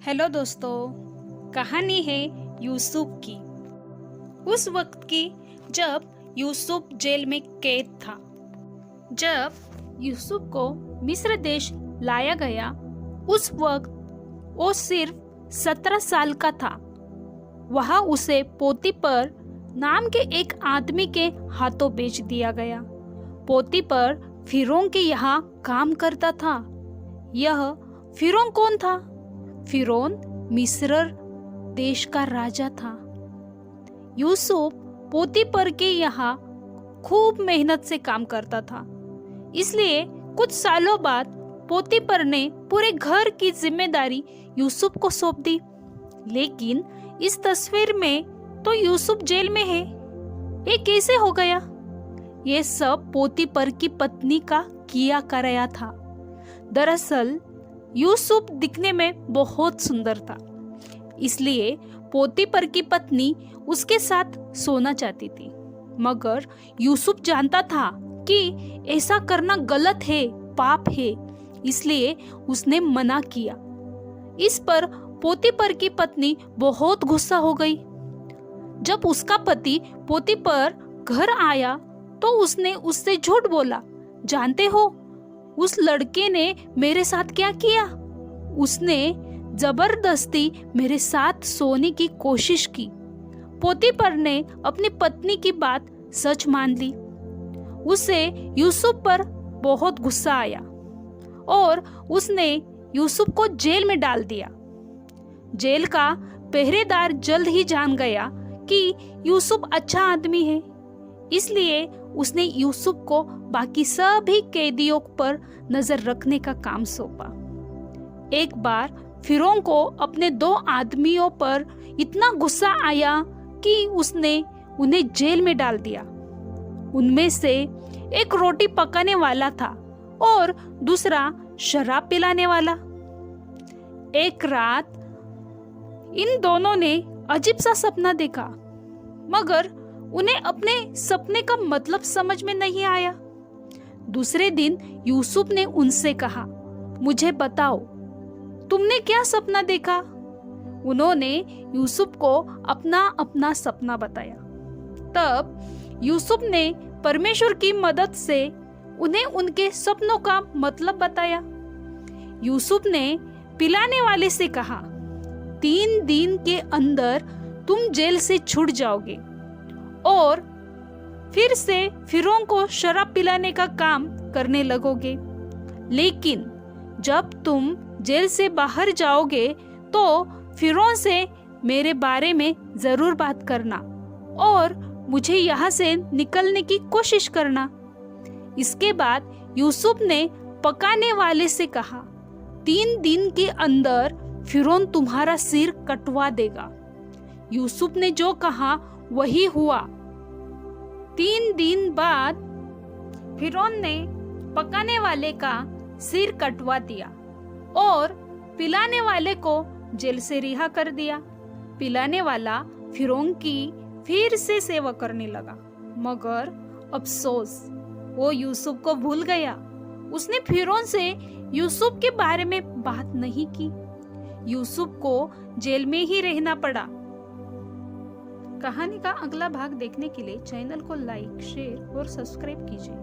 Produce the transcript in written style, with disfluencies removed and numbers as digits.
Hello दोस्तों, कहानी है यूसुफ की। उस वक्त की जब यूसुफ जेल में कैद था। जब यूसुफ को मिस्र देश लाया गया, उस वक्त वो सिर्फ 17 साल का था। वहां उसे पोतीपर नाम के एक आदमी के हाथों बेच दिया गया। पोतीपर फिरौन के यहाँ काम करता था। यह फिरौन कौन था? फिरौन मिस्र देश का राजा था। यूसुफ पोतीपर के यहाँ खूब मेहनत से काम करता था, इसलिए कुछ सालों बाद पोतीपर ने पूरे घर की जिम्मेदारी यूसुफ को सौंप दी। लेकिन इस तस्वीर में तो यूसुफ जेल में है। ये कैसे हो गया? ये सब पोतीपर की पत्नी का किया कराया था। दरअसल यूसुफ दिखने में बहुत सुंदर था, इसलिए पोतीपर की पत्नी उसके साथ सोना चाहती थी। मगर यूसुफ जानता था कि ऐसा करना गलत है, पाप है, इसलिए उसने मना किया। इस पर पोतीपर की पत्नी बहुत गुस्सा हो गई। जब उसका पति पोतीपर घर आया तो उसने उससे झूठ बोला। जानते हो उस लड़के ने मेरे साथ क्या किया? उसने जबरदस्ती मेरे साथ सोने की कोशिश की। पोतीपर ने अपनी पत्नी की बात सच मान ली। उसे यूसुफ पर बहुत गुस्सा आया और उसने यूसुफ को जेल में डाल दिया। जेल का पहरेदार जल्द ही जान गया कि यूसुफ अच्छा आदमी है, इसलिए उसने यूसुफ को बाकी सभी कैदियों पर नजर रखने का काम सौंपा। एक बार फिरौन को अपने 2 आदमियों पर इतना गुस्सा आया कि उसने उन्हें जेल में डाल दिया। उनमें से एक रोटी पकाने वाला था और दूसरा शराब पिलाने वाला। एक रात इन दोनों ने अजीब सा सपना देखा, मगर उन्हें अपने सपने का मतलब समझ में नहीं आया। दूसरे दिन यूसुफ ने उनसे कहा, मुझे बताओ तुमने क्या सपना देखा? उन्होंने यूसुफ को अपना अपना सपना बताया। तब यूसुफ ने परमेश्वर की मदद से उन्हें उनके सपनों का मतलब बताया। यूसुफ ने पिलाने वाले से कहा, 3 दिन के अंदर तुम जेल से छूट जाओगे और फिर से फिरौन को शराब पिलाने का काम करने लगोगे। लेकिन जब तुम जेल से बाहर जाओगे तो फिरौन से मेरे बारे में जरूर बात करना और मुझे यहाँ से निकलने की कोशिश करना। इसके बाद यूसुफ ने पकाने वाले से कहा, 3 दिन के अंदर फिरौन तुम्हारा सिर कटवा देगा। यूसुफ ने जो कहा वही हुआ। 3 दिन बाद फिरौन ने पकाने वाले का सिर कटवा दिया और पिलाने वाले को जेल से रिहा कर दिया। पिलाने वाला फिरौन की फिर से सेवा करने लगा, मगर अफसोस वो यूसुफ को भूल गया। उसने फिरौन से यूसुफ के बारे में बात नहीं की। यूसुफ को जेल में ही रहना पड़ा। कहानी का अगला भाग देखने के लिए चैनल को लाइक, शेयर और सब्सक्राइब कीजिए।